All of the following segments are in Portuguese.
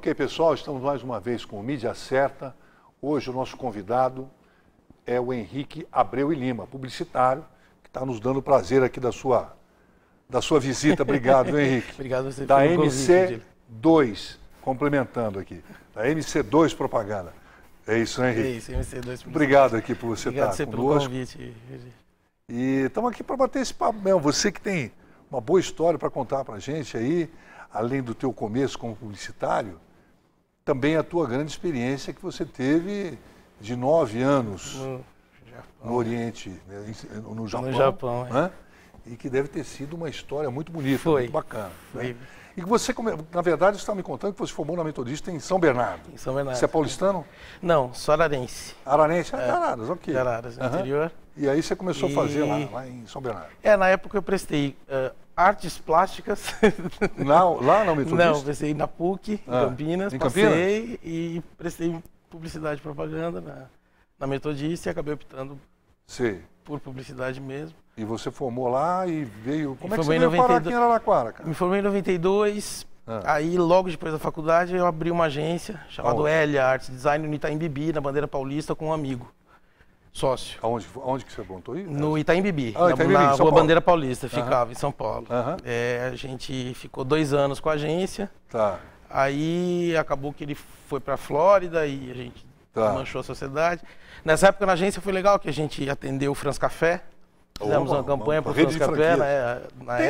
Ok, pessoal, estamos mais uma vez com o Mídia Certa. Hoje o nosso convidado é o Henrique Abreu e Lima, publicitário, que está nos dando o prazer aqui da sua visita. Obrigado, Henrique. Obrigado a você da pelo MC2, complementando aqui, da MC2 Propaganda. É isso, né, Henrique? É isso, MC2. Obrigado aqui por você estar conosco. conosco. Obrigado pelo convite. E estamos aqui para bater esse papo mesmo. Você que tem uma boa história para contar para a gente aí, além do teu começo como publicitário, também a tua grande experiência que você teve de 9 anos no Oriente, né, no Japão. No Japão, né? E que deve ter sido uma história muito bonita, Foi. muito bacana. Foi. Né? E que você, na verdade, você está me contando que você formou na Metodista em São Bernardo. Em São Bernardo. Você é paulistano? Não, sou ararense. Ararense? É, Araras, ok. De Araras, no interior. E aí você começou a fazer lá em São Bernardo? Na época eu prestei artes plásticas. Lá na Metodista? Não, prestei na PUC, em Campinas, passei e prestei publicidade e propaganda na Metodista e acabei optando por publicidade mesmo. E você formou lá e veio... Como é que você veio parar aqui em Araraquara, cara? Me formei em 92, aí logo depois da faculdade eu abri uma agência chamada Elia Arts Design no Itaim Bibi, na Bandeira Paulista, com um amigo. Sócio. Aonde que você montou aí? No Itaim Bibi, na Rua Bandeira Paulista, ficava em São Paulo. Uhum. A gente ficou 2 anos com a agência, aí acabou que ele foi para a Flórida e a gente manchou a sociedade. Nessa época na agência foi legal que a gente atendeu o France Café, fizemos uma campanha para o France Café.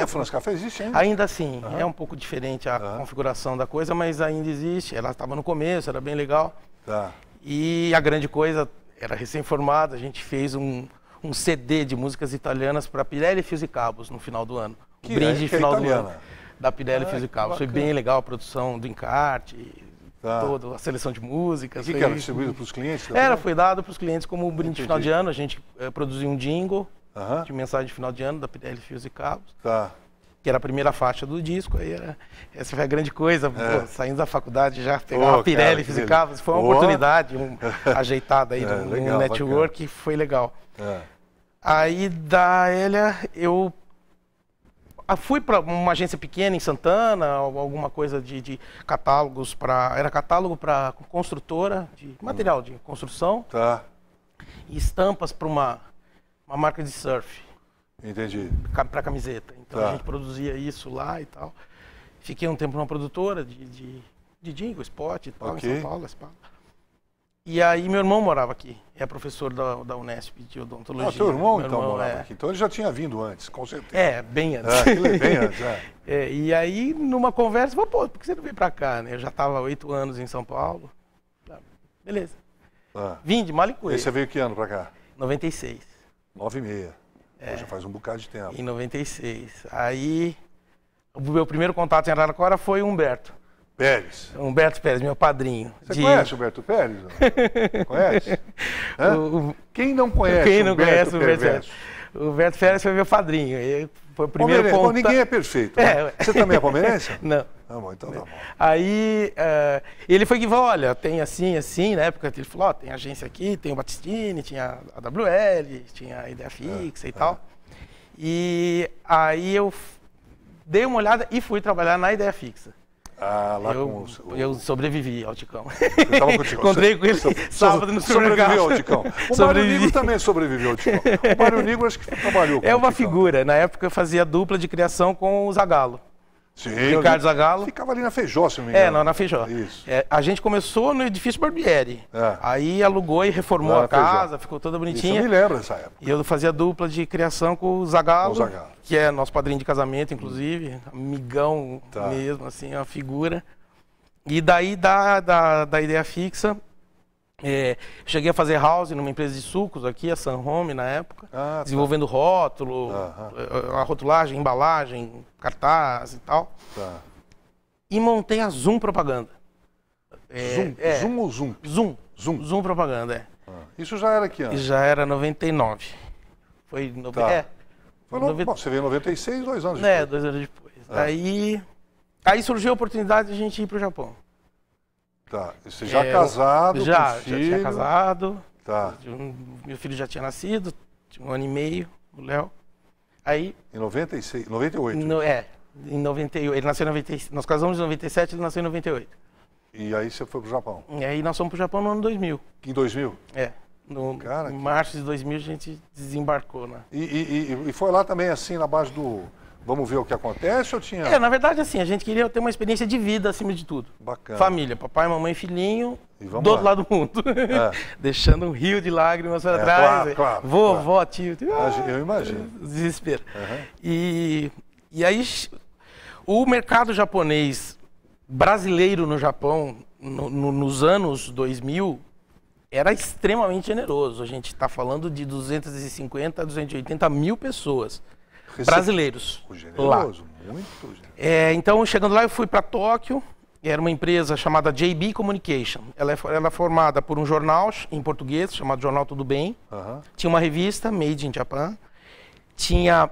A France Café existe ainda? Ainda assim, é um pouco diferente a configuração da coisa, mas ainda existe, ela estava no começo, era bem legal. E a grande coisa... Era recém-formado, a gente fez um CD de músicas italianas para Pirelli Fios e Cabos no final do ano. O brinde de final do ano da Pirelli Fios e Cabos. Foi bem legal a produção do encarte, toda a seleção de músicas. O que era distribuído para os clientes? Foi dado para os clientes como brinde de final de ano. A gente produziu um jingle de mensagem de final de ano da Pirelli Fios e Cabos. Que era a primeira faixa do disco, essa foi a grande coisa, saindo da faculdade já pegar uma Pirelli, Fios e Cabos, foi uma oportunidade ajeitada aí do network, que foi legal. Aí da Elia eu fui para uma agência pequena em Santana, alguma coisa de catálogos era catálogo para construtora, de material de construção, e estampas para uma marca de surf. Entendi. Para camiseta. Então a gente produzia isso lá e tal. Fiquei um tempo numa produtora de jingle, spot e tal, em São Paulo. E aí meu irmão morava aqui. É professor da Unesp de odontologia. Seu irmão então morava aqui. Então ele já tinha vindo antes, com certeza. Bem antes. Bem antes, E aí numa conversa, falou, por que você não veio para cá? Eu já estava há 8 anos em São Paulo. Beleza. Vim de Malicuê. E você veio que ano para cá? 96. 9,5. Já faz um bocado de tempo. Em 96. Aí, o meu primeiro contato em Araraquara foi o Humberto. Pérez. Humberto Pérez, meu padrinho. Você conhece o Humberto Pérez? Conhece? Quem não conhece o Humberto Pérez? O Humberto Pérez foi meu padrinho. Ele foi o primeiro contato. Ninguém é perfeito. Né? Você também é palmeirense? Não. Bom, então tá bom. Aí, ele foi que falou, olha, tem assim, na época ele falou, tem agência aqui, tem o Battistini, tinha a WL, tinha a Ideia Fixa e tal. E aí eu dei uma olhada e fui trabalhar na Ideia Fixa. Eu sobrevivi ao Ticão. Encontrei com ele sábado no supermercado. Sobreviveu ao Ticão. O Mário Nigro também sobreviveu ao Ticão. O Mário Nigro acho que trabalhou com o uma figura. Na época eu fazia dupla de criação com o Zagallo. Sim, Ricardo Zagallo. Ficava ali na Feijó, se não me engano. Na Feijó. Isso. A gente começou no edifício Barbieri. Aí alugou e reformou a casa, ficou toda bonitinha. Isso eu me lembro dessa época. E eu fazia dupla de criação com o Zagallo, que é nosso padrinho de casamento, inclusive. Amigão mesmo, assim, uma figura. E daí da Ideia Fixa, cheguei a fazer house numa empresa de sucos aqui, a Sun Home, na época, desenvolvendo rótulo, a rotulagem, embalagem, cartaz e tal. E montei a Zoom Propaganda. Zoom ou Zoom? Zoom Propaganda, Isso já era que ano? Já era 99. Foi... Bom, você veio em 96, 2 anos depois. 2 anos depois. Aí surgiu a oportunidade de a gente ir para o Japão. Você já casado, já filho? Já tinha casado. Tá. Meu filho já tinha nascido, tinha 1 ano e meio, o Léo. Aí... Em 96, 98? Em 98. Ele nasceu em 97, nós casamos em 97, ele nasceu em 98. E aí você foi pro Japão? E aí nós fomos pro Japão no ano 2000. Em 2000? É. Em março de 2000 a gente desembarcou, né? E foi lá também assim, na base do... Vamos ver o que acontece ou tinha... Na verdade, assim, a gente queria ter uma experiência de vida acima de tudo. Bacana. Família, papai, mamãe, filhinho, do outro lado do mundo. Deixando um rio de lágrimas para trás. Claro, vovó, tio. Eu imagino. Desespero. E aí, o mercado japonês brasileiro no Japão, nos anos 2000, era extremamente generoso. A gente está falando de 250 a 280 mil pessoas. Brasileiros. Generoso, lá. Muito generoso. Então, chegando lá, eu fui para Tóquio. Era uma empresa chamada JB Communication. Ela é formada por um jornal em português, chamado Jornal Tudo Bem. Tinha uma revista, Made in Japan. Tinha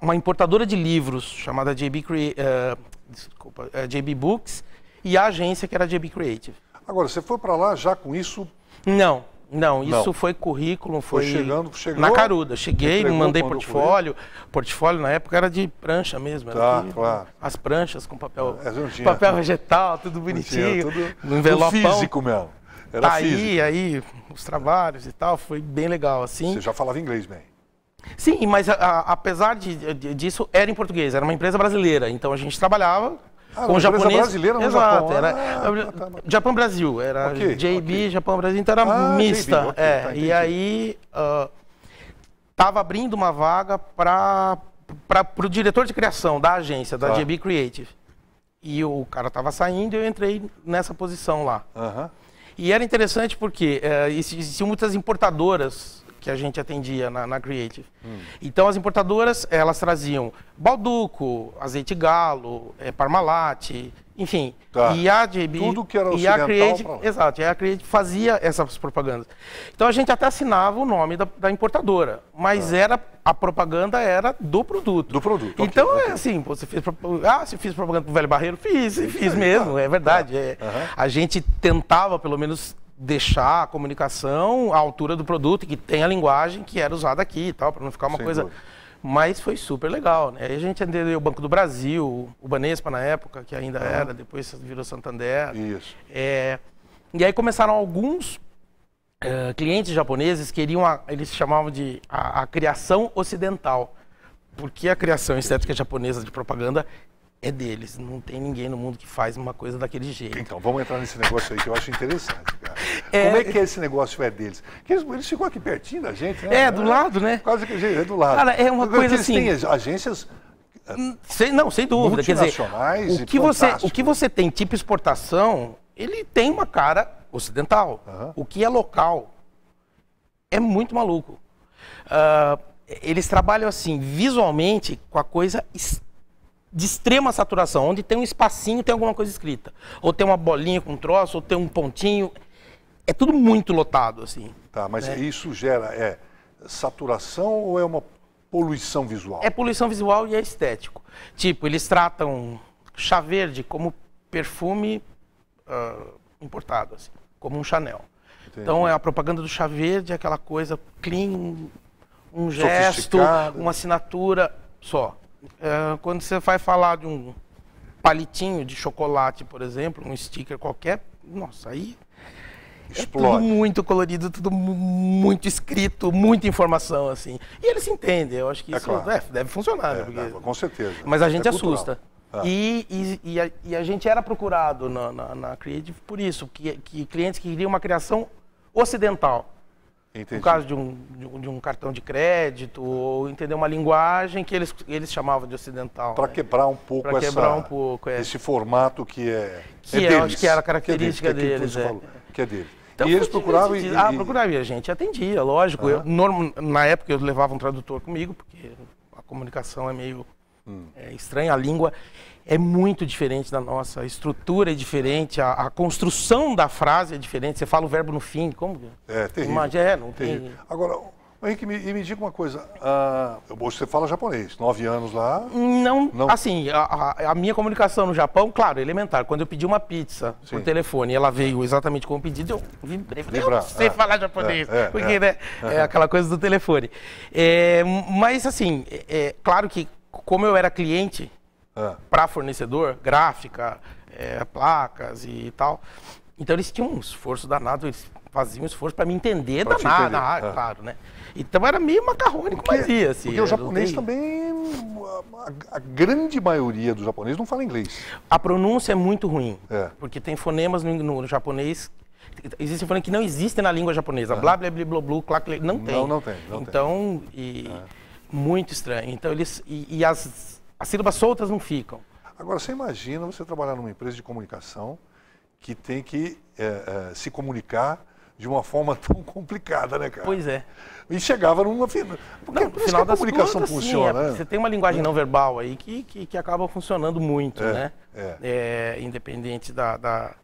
uma importadora de livros, chamada JB Books. E a agência, que era a JB Creative. Agora, você foi para lá já com isso? Não, isso foi currículo, foi chegou na caruda. Cheguei, mandei portfólio. Portfólio na época era de prancha mesmo. Claro. As pranchas com papel vegetal, tudo bonitinho. No envelopão. Físico mesmo. Era físico. Aí os trabalhos e tal, foi bem legal assim. Você já falava inglês bem? Sim, mas apesar disso, era em português, era uma empresa brasileira. Então a gente trabalhava... com japonês brasileira no Exato, Japão. Era Japão-Brasil, era JB, Japão-Brasil, então era mista. JB, E aí estava abrindo uma vaga para o diretor de criação da agência, da JB Creative. E o cara estava saindo e eu entrei nessa posição lá. E era interessante porque existiam muitas importadoras que a gente atendia na Creative. Então as importadoras, elas traziam balduco, azeite galo, Parmalat, enfim. E a JB... Tudo que era e a Creative, exato, e a Creative fazia essas propagandas. Então a gente até assinava o nome da importadora, mas a propaganda era do produto. Do produto. Então assim, você fez se fiz propaganda pro Velho Barreiro, fiz mesmo, é verdade. A gente tentava pelo menos deixar a comunicação à altura do produto, que tem a linguagem que era usada aqui e tal, para não ficar uma coisa... Mas foi super legal, né? Aí a gente atendeu o Banco do Brasil, o Banespa na época, que ainda era, depois virou Santander. Isso. E aí começaram alguns clientes japoneses que eles chamavam de a criação ocidental, porque a criação estética japonesa de propaganda é deles, não tem ninguém no mundo que faz uma coisa daquele jeito. Então, vamos entrar nesse negócio aí que eu acho interessante, cara. Como é que esse negócio é deles? Porque eles ficam aqui pertinho da gente, né? Do lado, né? Quase que é do lado. Cara, é uma coisa assim... Eles têm agências... sem dúvida. Quer dizer, o que você tem tipo exportação, ele tem uma cara ocidental. O que é local é muito maluco. Eles trabalham assim, visualmente, com a coisa de extrema saturação, onde tem um espacinho, tem alguma coisa escrita. Ou tem uma bolinha com um troço, ou tem um pontinho. É tudo muito lotado, assim. Tá, mas isso gera saturação ou é uma poluição visual? É poluição visual e é estético. Tipo, eles tratam chá verde como perfume importado, assim, como um Chanel. Entendi. Então, a propaganda do chá verde é aquela coisa clean, um gesto, uma assinatura só. Quando você vai falar de um palitinho de chocolate, por exemplo, um sticker qualquer, nossa, aí explode. É tudo muito colorido, tudo muito escrito, muita informação, assim. E eles se entendem, eu acho que isso deve funcionar. Né? Porque... Com certeza. Mas a gente assusta. E a gente era procurado na Creative por isso, que clientes que queriam uma criação ocidental. Entendi. No caso de um cartão de crédito, ou entender uma linguagem que eles chamavam de ocidental. Para quebrar um pouco esse formato que é deles. Eu acho que era a característica deles. Que é deles. Então, e eles procuravam procurava e a gente atendia, lógico. Na época eu levava um tradutor comigo, porque a comunicação é meio estranha, a língua é muito diferente da nossa, a estrutura é diferente, a construção da frase é diferente, você fala o verbo no fim, como? É terrível. Não tem... Agora, Henrique, me diga uma coisa, você fala japonês, 9 anos lá? Não. Assim, a minha comunicação no Japão, claro, elementar, quando eu pedi uma pizza por telefone e ela veio exatamente como pedido, eu vibrei, eu não sei falar japonês, porque né, é aquela coisa do telefone. Mas assim, claro que como eu era cliente, para fornecedor, gráfica, placas e tal. Então eles tinham um esforço danado, eles faziam um esforço para me entender claro, né? Então era meio macarrônico, mas ia, assim. Porque o japonês também, a grande maioria dos japoneses não fala inglês. A pronúncia é muito ruim, porque tem fonemas no japonês, existem fonemas que não existem na língua japonesa, blá, blá, blá, blá, blá, clac, não tem. Não tem. Então, muito estranho. Então eles, as sílabas soltas não ficam. Agora, você imagina você trabalhar numa empresa de comunicação que tem que se comunicar de uma forma tão complicada, né, cara? Pois é. E chegava numa... Porque no final a comunicação contas, funciona, né? Você tem uma linguagem não verbal aí que acaba funcionando muito, né? Independente da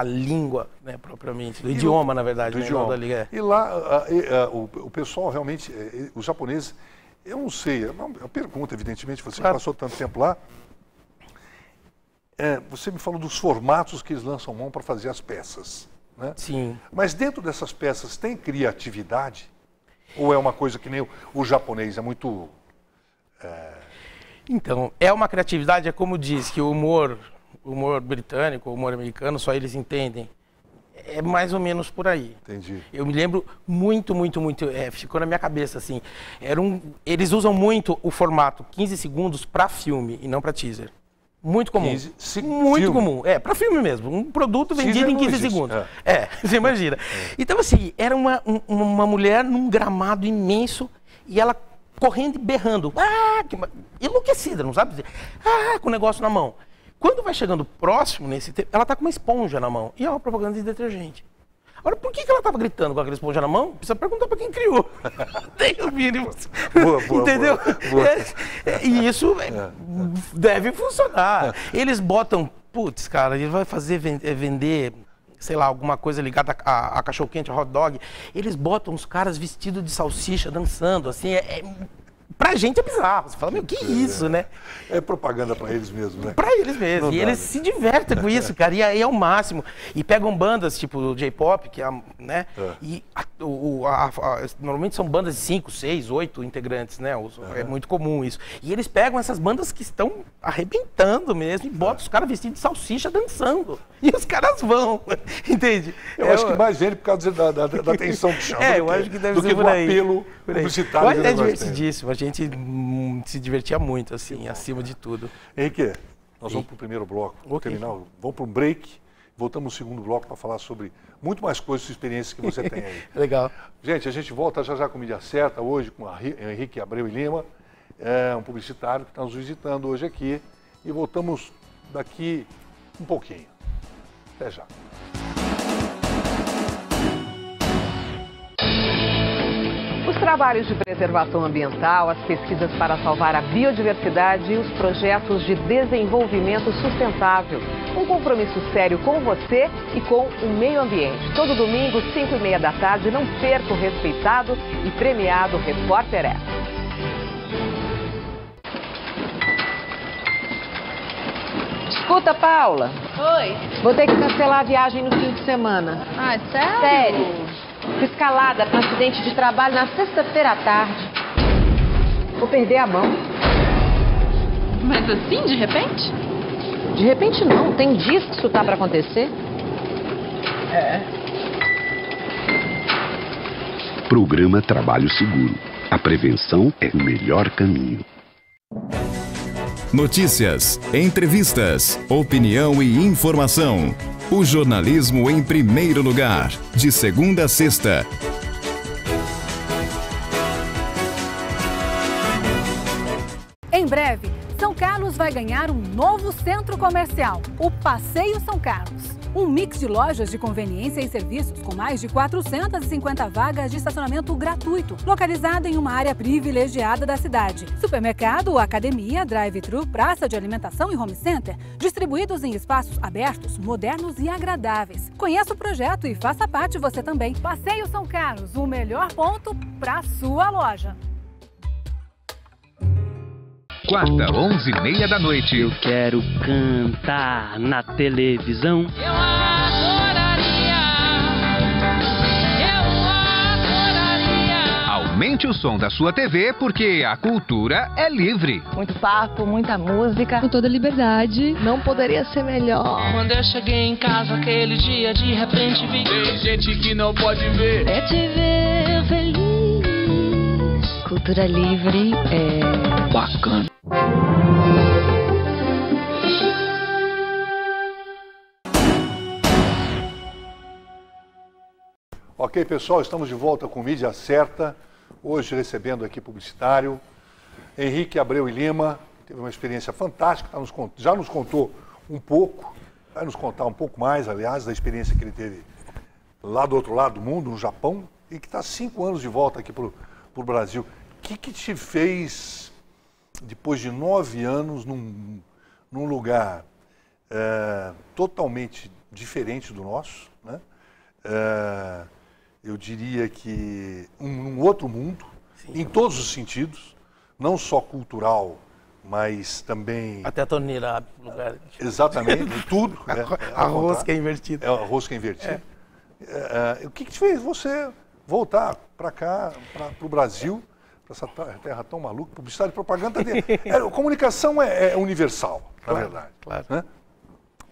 língua, né, propriamente, do idioma, na verdade. Do idioma. E lá, o pessoal realmente, os japoneses, eu não sei, é uma pergunta, evidentemente, você passou tanto tempo lá, você me falou dos formatos que eles lançam mão para fazer as peças, né? Sim. Mas dentro dessas peças tem criatividade? Ou é uma coisa que nem o japonês, é muito... Então, é uma criatividade, é como diz, que o humor britânico, o humor americano, só eles entendem. É mais ou menos por aí. Entendi. Eu me lembro muito, ficou na minha cabeça, assim, eles usam muito o formato 15 segundos para filme e não para teaser. Muito comum. Muito comum. Para filme mesmo. Um produto vendido em 15 segundos. Você imagina. Então, assim, era uma mulher num gramado imenso e ela correndo e berrando. Enlouquecida, não sabe dizer. Com o negócio na mão. Quando vai chegando próximo nesse tempo, ela tá com uma esponja na mão. E é uma propaganda de detergente. Agora, por que ela estava gritando com aquela esponja na mão? Precisa perguntar para quem criou. Tem o mínimo. Boa, entendeu? Boa. E isso deve funcionar. Eles botam, putz, cara, ele vai vender, sei lá, alguma coisa ligada a cachorro-quente, a hot dog. Eles botam os caras vestidos de salsicha dançando, assim, pra gente é bizarro. Você fala, meu, que isso, né? É propaganda pra eles mesmo, né? Pra eles mesmo. Não e eles se divertem com isso, cara. E aí é o máximo. E pegam bandas, tipo J-pop, que é, né? E normalmente são bandas de 5, 6, 8 integrantes, né? É muito comum isso. E eles pegam essas bandas que estão arrebentando mesmo e botam os caras vestidos de salsicha dançando. E os caras vão, entende? Eu acho que mais vende por causa da atenção que chama. Eu acho que deve ser por aí. Do que o apelo publicitário. Mas é divertidíssimo. A gente se divertia muito, assim, acima de tudo. Henrique, nós vamos para o primeiro bloco. Vamos para um break. Voltamos no segundo bloco para falar sobre muito mais coisas e experiências que você tem aí. Legal. Gente, a gente volta já com Mídia Certa hoje com Henrique Abreu e Lima, um publicitário que está nos visitando hoje aqui. E voltamos daqui um pouquinho. Até já. Os trabalhos de preservação ambiental, as pesquisas para salvar a biodiversidade e os projetos de desenvolvimento sustentável. Um compromisso sério com você e com o meio ambiente. Todo domingo, 5h30 da tarde, não perca o respeitado e premiado Repórter S. Escuta, Paula. Oi. Vou ter que cancelar a viagem no fim de semana. Sério? Sério. Fui escalada para um acidente de trabalho na sexta-feira à tarde. Vou perder a mão. Mas assim, de repente? De repente não. Tem dias que isso tá para acontecer. Programa Trabalho Seguro. A prevenção é o melhor caminho. Notícias, entrevistas, opinião e informação. O jornalismo em primeiro lugar, de segunda a sexta. Em breve, São Carlos vai ganhar um novo centro comercial, o Passeio São Carlos. Um mix de lojas de conveniência e serviços com mais de 450 vagas de estacionamento gratuito, localizado em uma área privilegiada da cidade. Supermercado, academia, drive-thru, praça de alimentação e home center, distribuídos em espaços abertos, modernos e agradáveis. Conheça o projeto e faça parte você também. Passeio São Carlos, o melhor ponto para sua loja. Quarta, 11h30 da noite. Eu quero cantar na televisão. Eu adoraria. Aumente o som da sua TV, porque a cultura é livre. Muito papo, muita música. Com toda liberdade. Não poderia ser melhor. Quando eu cheguei em casa aquele dia, de repente vi... Tem gente que não pode ver. É te ver feliz. Cultura livre é... bacana. Ok, pessoal, estamos de volta com Mídia Certa. Hoje recebendo aqui publicitário Henrique Abreu e Lima. Teve uma experiência fantástica, já nos contou um pouco, vai nos contar um pouco mais, aliás, da experiência que ele teve lá do outro lado do mundo, no Japão, e que está 5 anos de volta aqui para o Brasil. O que te fez, depois de 9 anos, num lugar totalmente diferente do nosso, né? Eu diria que um outro mundo, sim, em todos os sentidos, não só cultural, mas também... Até a torneira, lugar. Exatamente, tudo. A rosca é invertida. É a rosca invertida. O que te fez você voltar para cá, para o Brasil, para essa terra tão maluca? Publicidade e propaganda, comunicação é universal, claro, na verdade. Claro. Né?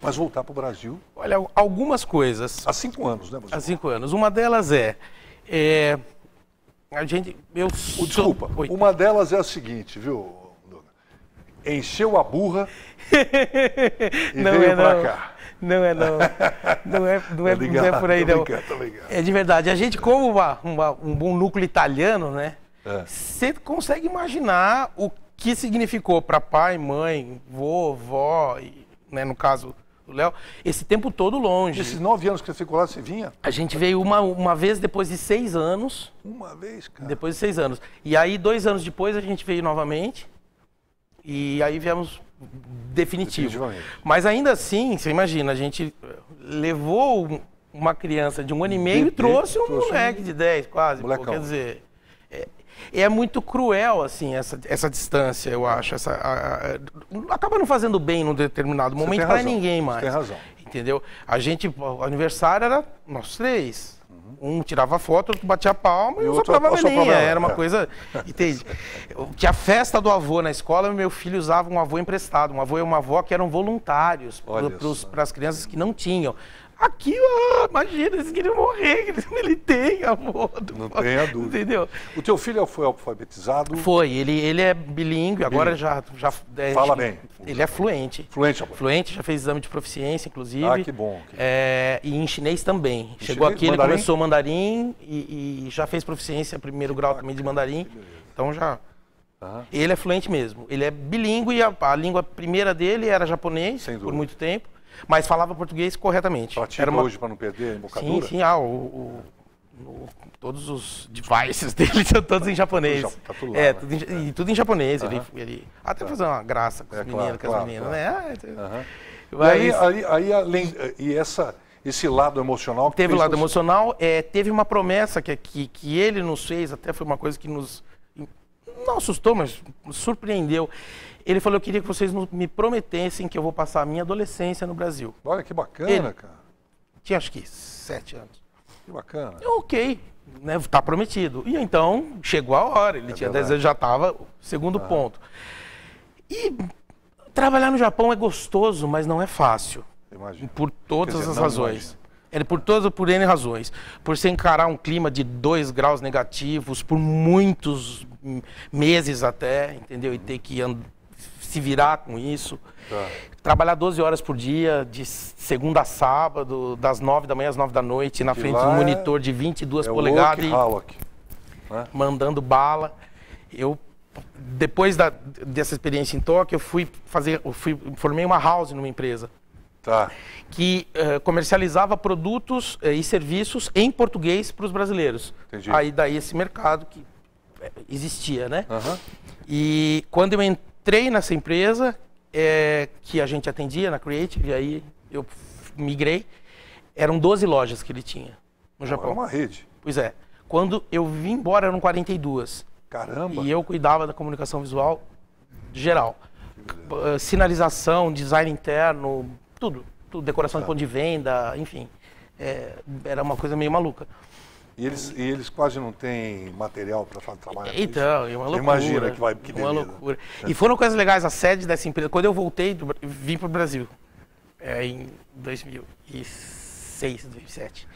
Mas voltar para o Brasil... Olha, algumas coisas... Há 5 anos, né? Há 5 anos. Uma delas a gente... Desculpa, uma delas é a seguinte, viu, Douglas? Encheu a burra e veio para cá. Não é por aí, não. É de verdade. A gente, como um bom núcleo italiano, né? Você consegue imaginar o que significou para pai, mãe, vô, vó, né, no caso... Léo, esse tempo todo longe. Esses 9 anos que você ficou lá, você vinha? A gente veio uma vez depois de 6 anos. Uma vez, cara? Depois de 6 anos. E aí, 2 anos depois, a gente veio novamente. E aí viemos definitivo. Mas ainda assim, você imagina, a gente levou uma criança de 1 ano e meio e trouxe um moleque de 10, quase. Pô, quer dizer... É muito cruel, assim, essa distância, eu acho. Acaba não fazendo bem num determinado momento para ninguém mais. Você tem razão. Entendeu? O aniversário era nós 3. Um tirava foto, outro batia palma e o outro soprava a velhinha. Era uma coisa... Entende? Que a festa do avô na escola, meu filho usava um avô emprestado. Um avô e uma avó que eram voluntários para as crianças que não tinham. Aqui, imagina, eles queriam morrer, ele tem avô. Não tem a dúvida. Entendeu? O teu filho foi alfabetizado? Foi, ele é bilíngue, agora já fala bem. Ele é fluente. Fluente, já fez exame de proficiência, inclusive. Ah, que bom. E em chinês também. Chegou aqui, ele começou mandarim e já fez proficiência, primeiro grau também de mandarim. Então já... Ele é fluente mesmo. Ele é bilíngue e a língua primeira dele era japonês, por muito tempo. Mas falava português corretamente. Pratica hoje para não perder a embocadura? Sim. Todos os devices dele são todos em japonês. Tá tudo lá, tudo em japonês. Ele até fazer uma graça com as meninas, né? E esse lado emocional... Teve o lado emocional. Teve uma promessa que ele nos fez, até foi uma coisa que nos... Não assustou, mas nos surpreendeu. Ele falou: eu queria que vocês me prometessem que eu vou passar a minha adolescência no Brasil. Olha que bacana, cara. Tinha acho que 7 anos. Que bacana. Ok, né? Tá prometido. E então chegou a hora, ele tinha 10 anos, já estava, segundo ponto. E trabalhar no Japão é gostoso, mas não é fácil. Imagina. Por todas as razões. Por N razões. Por você encarar um clima de 2 graus negativos por muitos meses até, entendeu? E ter que se virar com isso. Trabalhar 12 horas por dia, de segunda a sábado, das 9 da manhã às 9 da noite, na frente de um monitor de 22 polegadas, mandando bala. Depois dessa experiência em Tóquio, eu formei uma house numa empresa. Que comercializava produtos e serviços em português para os brasileiros. Entendi. Aí daí esse mercado que existia, né? E quando eu entrei nessa empresa, que a gente atendia na Creative, e aí eu migrei, eram 12 lojas que ele tinha no Japão. É uma rede. Pois é. Quando eu vim embora, eram 42. Caramba! E eu cuidava da comunicação visual geral. Sinalização, design interno, tudo, decoração de ponto de venda, enfim, era uma coisa meio maluca. E eles quase não têm material para trabalhar. Então, é uma loucura. Imagina que vai... Que uma loucura. E foram coisas legais, a sede dessa empresa. Quando eu voltei, vim para o Brasil, em 2006, 2007.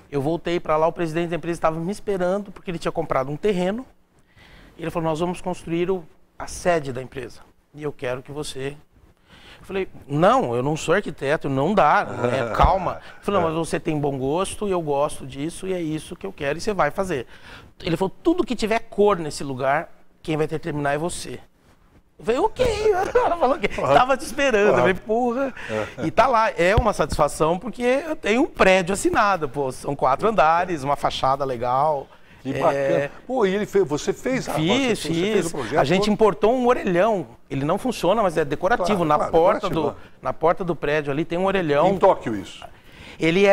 Eu voltei para lá, o presidente da empresa estava me esperando, porque ele tinha comprado um terreno. E ele falou, nós vamos construir a sede da empresa. E eu quero que você... Eu falei, não, eu não sou arquiteto, não dá, calma. Ele falou, mas você tem bom gosto, eu gosto disso e é isso que eu quero e você vai fazer. Ele falou, tudo que tiver cor nesse lugar, quem vai determinar é você. Eu falei, ok. Ela falou que estava te esperando. Eu falei, porra. E tá lá, é uma satisfação porque eu tenho um prédio assinado, pô, são 4 andares, uma fachada legal. Que bacana. Pô, e você fez? Fiz. Você fez o projeto a gente todo? Importou um orelhão. Ele não funciona, mas é decorativo. Na porta do prédio ali tem um orelhão. Em Tóquio isso? Ele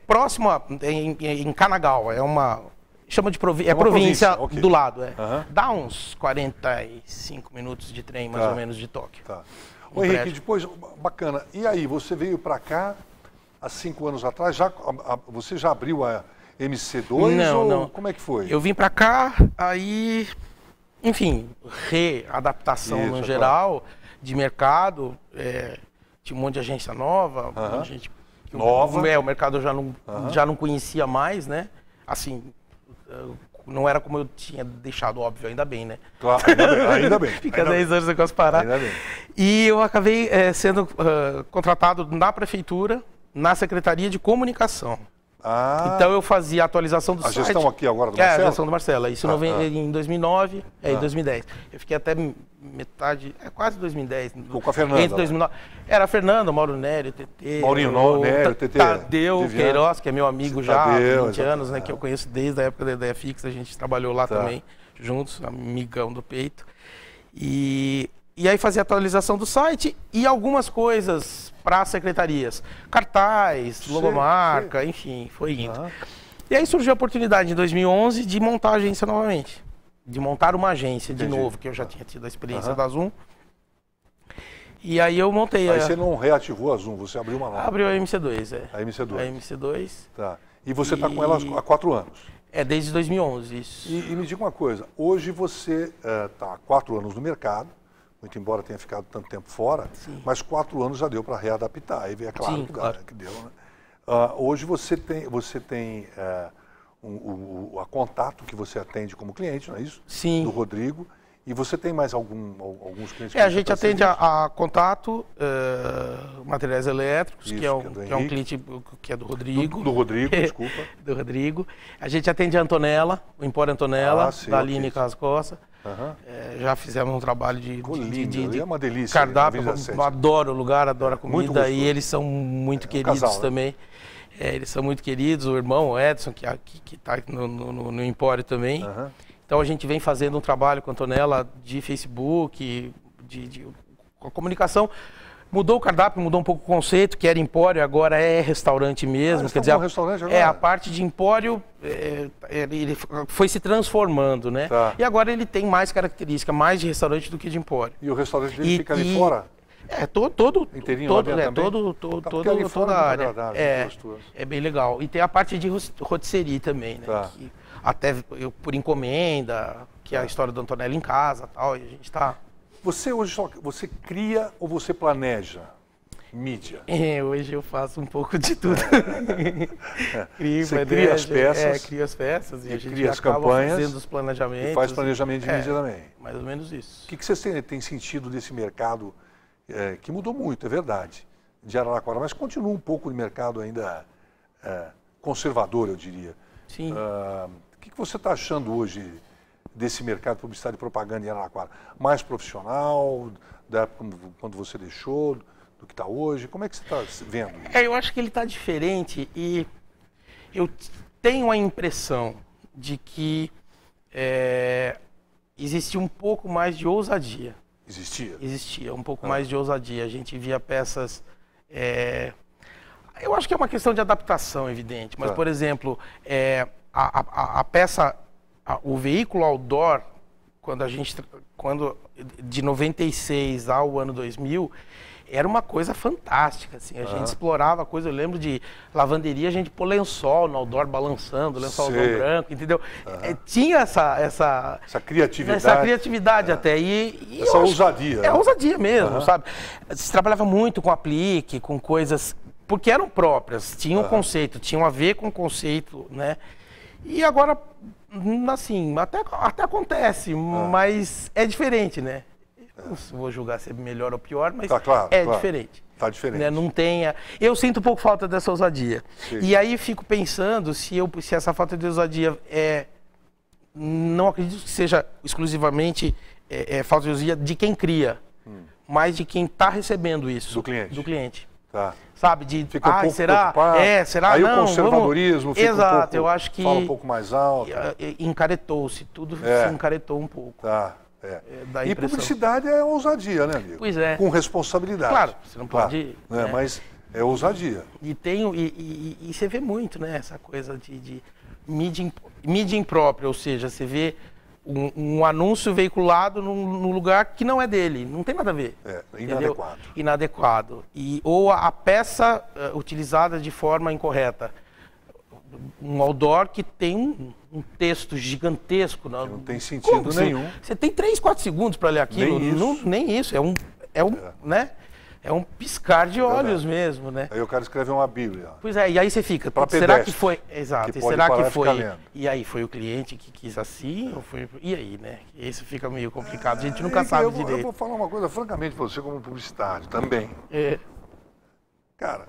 próximo em Kanagawa. É uma... Chama de província okay. Do lado. Dá uns 45 minutos de trem, mais ou menos, de Tóquio. Ô, Henrique, depois, bacana. E aí, você veio para cá há 5 anos atrás, você já abriu a MC2? Não. Como é que foi? Eu vim para cá, aí, enfim, readaptação no geral, de mercado, tinha um monte de agência nova, um monte de gente... Nova? O mercado já não conhecia mais, né? Assim, não era como eu tinha deixado, óbvio, ainda bem, né? Claro, ainda bem. Fica 10 anos o negócio parar. Ainda bem. E eu acabei sendo contratado na prefeitura, na Secretaria de Comunicação. Então eu fazia a atualização do site. A gestão aqui agora do Marcelo? A gestão do Marcelo. Isso em 2009, em 2010. Eu fiquei até metade, quase 2010. Com a Fernanda? Entre 2009. Era a Fernanda, Mauro Nério, TT. Maurinho Nério, TT. Tadeu Queiroz, que é meu amigo já há 20 anos, né? Que eu conheço desde a época da Ideia Fixa. A gente trabalhou lá também, juntos, amigão do peito. E aí fazia a atualização do site e algumas coisas para as secretarias. Cartaz, logomarca, enfim, foi indo. E aí surgiu a oportunidade em 2011 de montar a agência novamente. De montar uma agência de novo, que eu já tinha tido a experiência da Zoom. E aí eu montei Aí você não reativou a Zoom, você abriu uma nova. Abriu a MC2, A MC2. A MC2. Tá. E você está com ela há 4 anos? Desde 2011, isso. E me diga uma coisa, hoje você está há 4 anos no mercado, muito embora tenha ficado tanto tempo fora, mas 4 anos já deu para readaptar. Aí é claro, que deu, né? Hoje você tem a Contato que você atende como cliente, não é isso? Sim. Do Rodrigo. E você tem mais alguns clientes? A gente atende a Contato, materiais elétricos, isso, que é um cliente que é do Rodrigo. Do Rodrigo, desculpa. Do Rodrigo. A gente atende a Antonella, o Empório Antonella, da Aline Cascossa. Já fizemos um trabalho de é uma delícia, cardápio. Eu adoro o lugar, adoro a comida e eles são muito queridos casal, também. Né? Eles são muito queridos, o irmão o Edson, que está no Empório também. Então a gente vem fazendo um trabalho com a Antonella de Facebook, de comunicação. Mudou o cardápio, mudou um pouco o conceito, que era empório, agora é restaurante mesmo. Quer dizer, restaurante agora? A parte de empório, ele foi se transformando, né? E agora ele tem mais característica, mais de restaurante do que de empório. E o restaurante dele fica ali fora? Toda a área. É bem legal. E tem a parte de rotisserie também, né? Que até por encomenda, que é a história do Antonella em casa, tal, e a gente está... Você hoje você cria ou você planeja mídia? Hoje eu faço um pouco de tudo. Você cria as peças. Crio as peças e a gente cria as acaba campanhas, fazendo os planejamentos. E faz planejamento de mídia também. Mais ou menos isso. O que você tem sentido desse mercado, que mudou muito, é verdade, de Araraquara, mas continua um pouco de mercado ainda conservador, eu diria. Sim. O que você está achando hoje desse mercado de publicidade e propaganda em Araraquara? Mais profissional, da época quando você deixou, do que está hoje? Como é que você está vendo isso? Eu acho que ele está diferente e eu tenho a impressão de que existia um pouco mais de ousadia. Existia? Existia, um pouco mais de ousadia. A gente via peças... eu acho que é uma questão de adaptação, evidente, mas, por exemplo, a peça... O veículo outdoor, quando de 96 ao ano 2000, era uma coisa fantástica, assim, a gente explorava a coisa, eu lembro de lavanderia, a gente pôr lençol no outdoor balançando, lençolzão branco, entendeu? Tinha essa criatividade até, e essa ousadia. É ousadia mesmo, sabe? Se trabalhava muito com aplique, com coisas, porque eram próprias, tinham um conceito, tinham a ver com o conceito, né? E agora, assim, até acontece, mas é diferente, né? Não vou julgar se é melhor ou pior, mas diferente. Tá diferente. Né? Não tenha... Eu sinto um pouco falta dessa ousadia. Sim. E aí fico pensando se essa falta de ousadia não acredito que seja exclusivamente falta de ousadia de quem cria, mas de quem está recebendo isso. Do cliente. Tá. Sabe, fica um pouco será? preocupado. Será? Aí não, o conservadorismo fica Exato, um pouco, eu acho que fala um pouco mais alto. Encaretou-se, tudo se encaretou um pouco. Tá. E publicidade é ousadia, né, amigo? Pois é. Com responsabilidade. Claro, você não pode... Né? Mas é ousadia. E você vê muito, né, essa coisa de mídia imprópria, ou seja, você vê um anúncio veiculado num lugar que não é dele, não tem nada a ver. Inadequado. Inadequado. Ou a peça utilizada de forma incorreta. Um outdoor que tem um texto gigantesco. Não tem sentido nenhum. Você tem 3, 4 segundos para ler aquilo. Nem isso. Né? É um piscar de olhos mesmo, né? Aí o cara escreve uma Bíblia. Pois é, e aí você fica, será que foi... Exato, será que foi... E aí, foi o cliente que quis assim, ou foi... E aí, né? Isso fica meio complicado, a gente nunca sabe direito. Eu vou falar uma coisa, francamente, para você como publicitário também. Cara,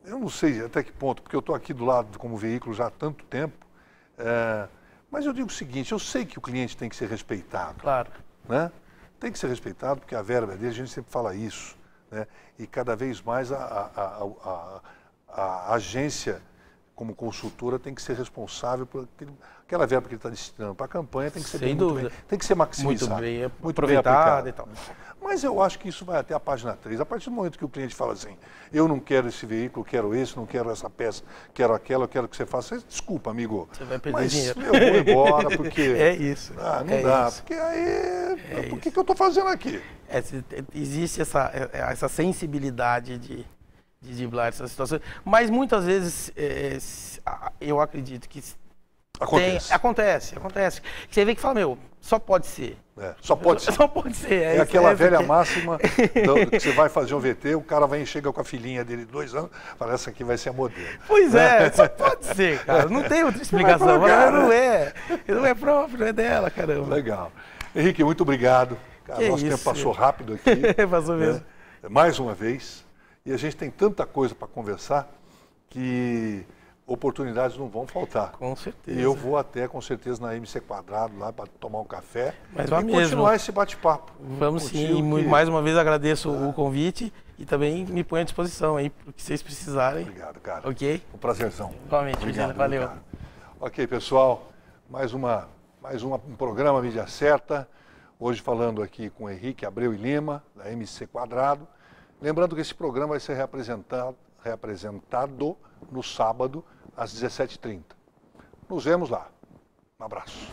eu não sei até que ponto, porque eu estou aqui do lado como veículo já há tanto tempo, mas eu digo o seguinte, eu sei que o cliente tem que ser respeitado. Claro. Né? Tem que ser respeitado, porque a verba dele, a gente sempre fala isso. Né? E cada vez mais a agência, como consultora, tem que ser responsável por aquela verba que ele está destinando para a campanha, tem que ser tem que ser maximizada. Muito bem aplicada e tal. Mas eu acho que isso vai até a página 3. A partir do momento que o cliente fala assim, eu não quero esse veículo, quero esse, não quero essa peça, quero aquela, eu quero que você faça. Desculpa, amigo. Você vai perder dinheiro. Eu vou embora, porque... É isso. Não dá, porque aí... Por que eu estou fazendo aqui? Existe essa sensibilidade de driblar essas situações, mas muitas vezes eu acredito que acontece. Você vê que fala, só pode ser. Só pode ser. Só pode ser. É aquela velha máxima que você vai fazer um VT, o cara chega com a filhinha dele de 2 anos, fala, essa aqui vai ser a modelo. Pois só pode ser, cara. Não tem outra explicação. Não é próprio, não é dela, caramba. Legal. Henrique, muito obrigado. Cara, nosso tempo passou rápido aqui. Passou mesmo. Mais uma vez. E a gente tem tanta coisa para conversar que oportunidades não vão faltar. Com certeza. E eu vou até, com certeza, na MC Quadrado lá para tomar um café e continuar esse bate-papo. Vamos sim. E mais uma vez agradeço o convite e também me ponho à disposição aí para o que vocês precisarem. Obrigado, cara. Ok? Um prazerzão. Igualmente, valeu. Cara. Ok, pessoal. Mais um programa Mídia Certa. Hoje falando aqui com Henrique Abreu e Lima, da MC Quadrado. Lembrando que esse programa vai ser reapresentado no sábado, às 17h30. Nos vemos lá. Um abraço.